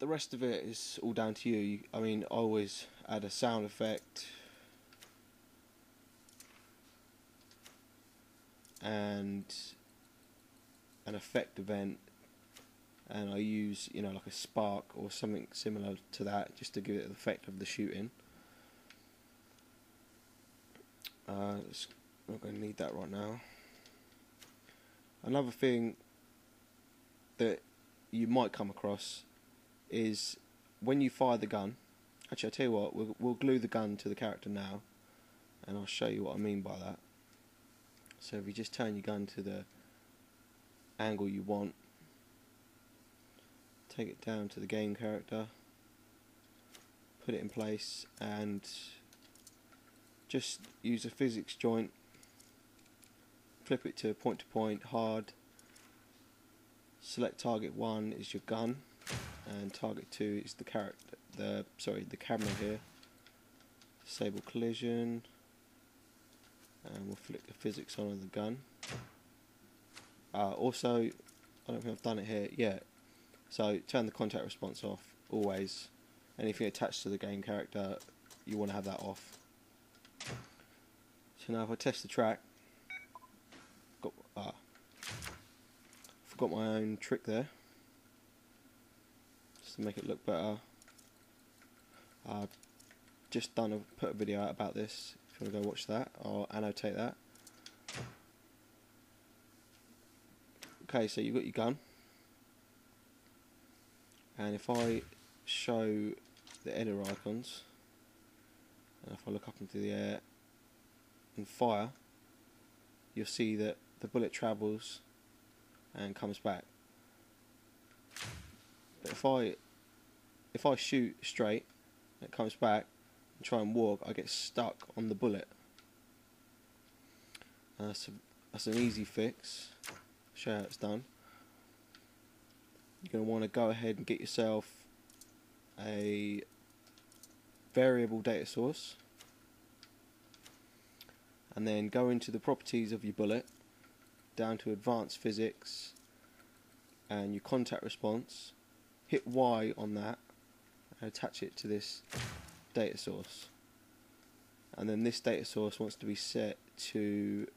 the rest of it is all down to you. I mean, I always add a sound effect and an effect event, and I use, you know, like a spark or something similar to that, just to give it the effect of the shooting. Not going to need that right now. Another thing that you might come across is when you fire the gun. Actually, I'll tell you what, we'll glue the gun to the character now, and I'll show you what I mean by that. So if you just turn your gun to the angle you want, take it down to the game character, put it in place, and just use a physics joint, flip it to point hard, select target 1 is your gun, and target 2 is the camera here. Disable collision, and we'll flick the physics on the gun. Also, I don't think I've done it here yet, so turn the contact response off always. Anything attached to the game character, you want to have that off. So now if I test the track, forgot my own trick there, just to make it look better. I've just put a video out about this. If you want to go watch that, I'll annotate that. Okay, so you've got your gun, and if I show the editor icons, and if I look up into the air and fire, you'll see that the bullet travels and comes back. But if I shoot straight and it comes back and try and walk, I get stuck on the bullet. So that's an easy fix. Show you how it's done. You're going to want to go ahead and get yourself a variable data source, and then go into the properties of your bullet, down to advanced physics and your contact response, hit Y on that and attach it to this data source, and then this data source wants to be set to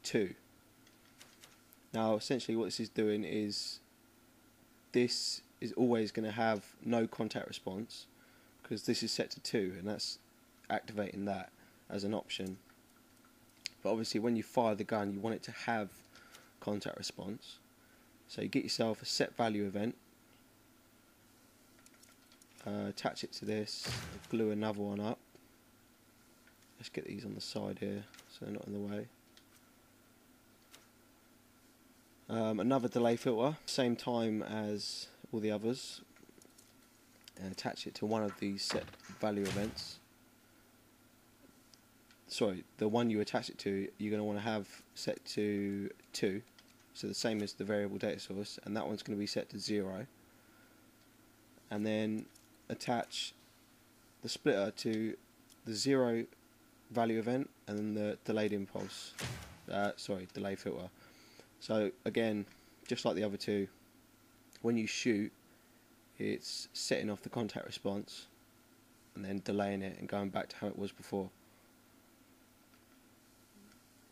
2. Now essentially what this is doing is, this is always going to have no contact response because this is set to 2, and that's activating that as an option. But obviously when you fire the gun, you want it to have contact response, so you get yourself a set value event, attach it to this, glue another one up. Let's get these on the side here so they're not in the way. Another delay filter, same time as all the others, and attach it to one of these set value events. Sorry, the one you attach it to, you're going to want to have set to 2, so the same as the variable data source, and that one's going to be set to 0. And then attach the splitter to the 0 value event and then the delayed impulse, delay filter. So again, just like the other two, when you shoot, it's setting off the contact response and then delaying it and going back to how it was before.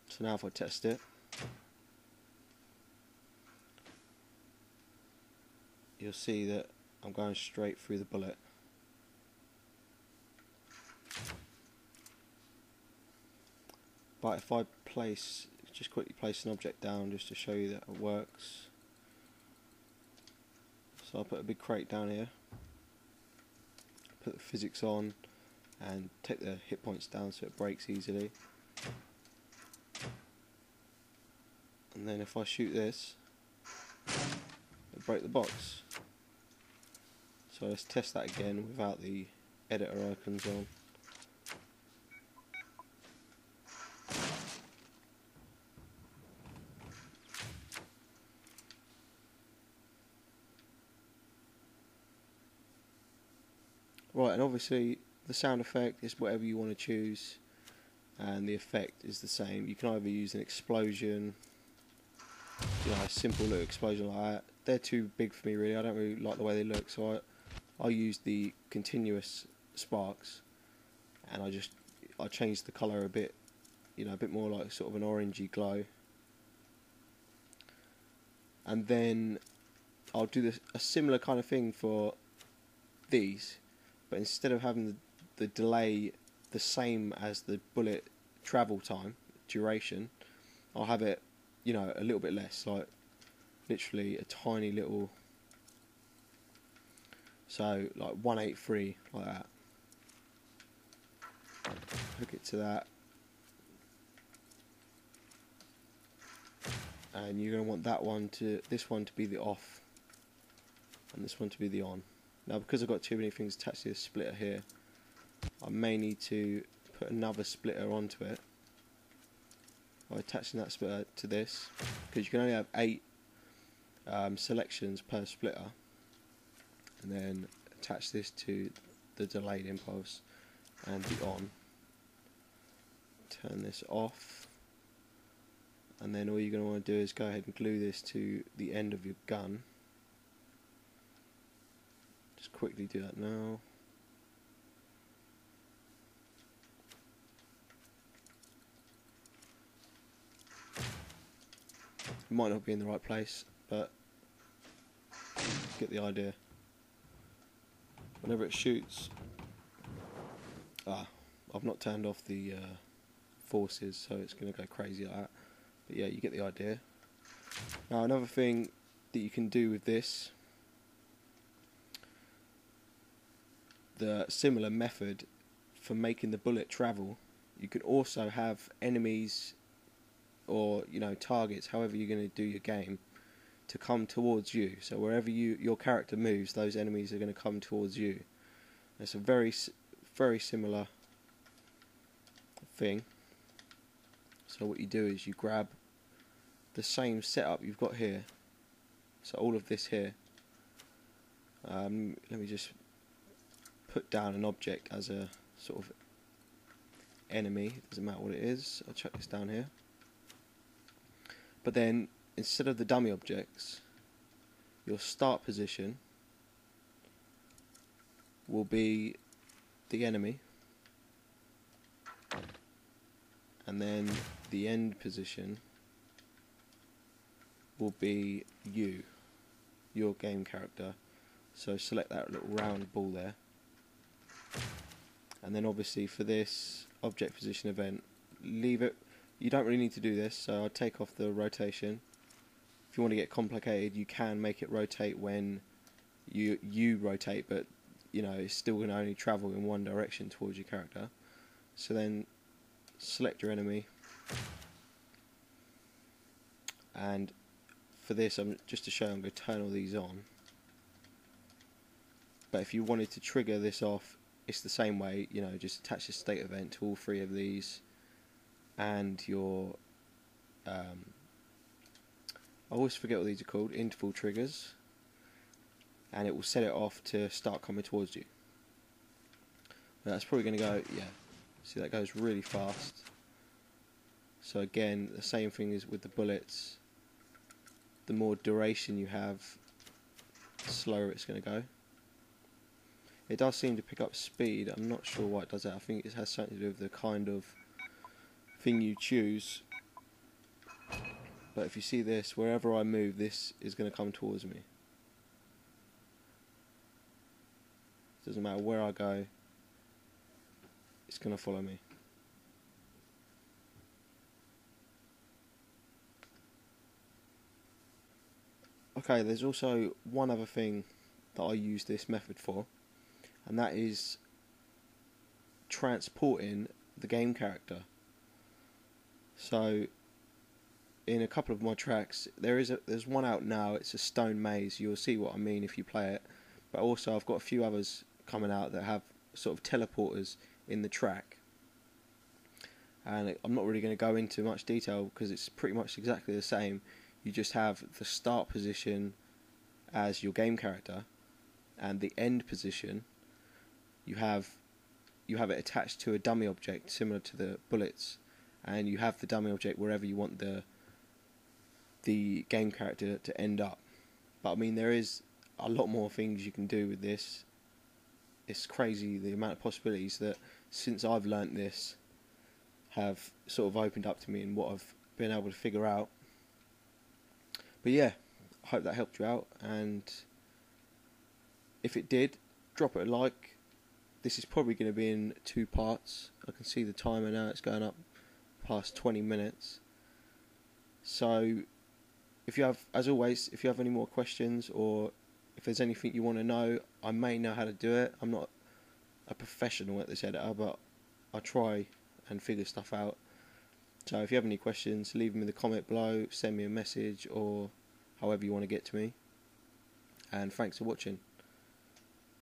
So now if I test it, you'll see that I'm going straight through the bullet. But if I just quickly place an object down just to show you that it works. So I'll put a big crate down here, put the physics on and take the hit points down so it breaks easily. And then if I shoot this, it'll break the box. So let's test that again without the editor icons on. Right, and obviously the sound effect is whatever you want to choose, and the effect is the same. You can either use an explosion, a simple little explosion like that. They're too big for me really, I don't really like the way they look, so I use the continuous sparks, and I changed the colour a bit, you know, a bit more like sort of an orangey glow. And then I'll do a similar kind of thing for these, but instead of having the delay the same as the bullet travel time duration, I'll have it, you know, a little bit less, like literally a tiny little, so like 183, like that. Hook it to that, and you're going to want this one to be the off and this one to be the on. Now, because I've got too many things attached to this splitter here, I may need to put another splitter onto it by attaching that splitter to this, because you can only have 8 selections per splitter, and then attach this to the delayed impulse and the on. Turn this off, and then all you're going to want to do is go ahead and glue this to the end of your gun. Just quickly do that now. It might not be in the right place, but get the idea. Whenever it shoots, I've not turned off the forces, so it's going to go crazy like that. But yeah, you get the idea. Now, another thing that you can do with this, the similar method for making the bullet travel, you could also have enemies or, you know, targets, however you're going to do your game, to come towards you. So wherever your character moves, those enemies are going to come towards you. It's a very similar thing. So what you do is you grab the same setup you've got here, so all of this here. Let me just put down an object as a sort of enemy, doesn't matter what it is. I'll chuck this down here. But then, instead of the dummy objects, your start position will be the enemy, and then the end position will be your game character. So select that little round ball there, and then obviously for this object position event, leave it. You don't really need to do this, so I'll take off the rotation. If you want to get complicated, you can make it rotate when you rotate, but you know, it's still going to only travel in one direction towards your character. So then select your enemy, and for this, just to show, I'm going to turn all these on. But if you wanted to trigger this off, it's the same way, you know, just attach the state event to all 3 of these, and your I always forget what these are called, interval triggers, and it will set it off to start coming towards you. That's probably going to go, yeah, see, that goes really fast. So again, the same thing is with the bullets. The more duration you have, the slower it's going to go. It does seem to pick up speed. I'm not sure why it does that. I think it has something to do with the kind of thing you choose. But if you see this, wherever I move, this is going to come towards me. Doesn't matter where I go, it's going to follow me. Okay, there's also one other thing that I use this method for, and that is transporting the game character. So in a couple of my tracks, there's one out now, it's a stone maze. You'll see what I mean if you play it. But also I've got a few others coming out that have sort of teleporters in the track, and I'm not really going to go into much detail because it's pretty much exactly the same. You just have the start position as your game character, and the end position you have it attached to a dummy object similar to the bullets, and you have the dummy object wherever you want the game character to end up. But I mean, there is a lot more things you can do with this. it's crazy the amount of possibilities that since I've learnt this have sort of opened up to me and what I've been able to figure out. But yeah, I hope that helped you out, and if it did, drop it a like. This is probably going to be in 2 parts. I can see the timer now, it's going up past 20 minutes. So if you have, as always, if you have any more questions or if there's anything you want to know, I may know how to do it. I'm not a professional at this editor, but I try and figure stuff out. So if you have any questions, leave them in the comment below, send me a message, or however you want to get to me. And thanks for watching.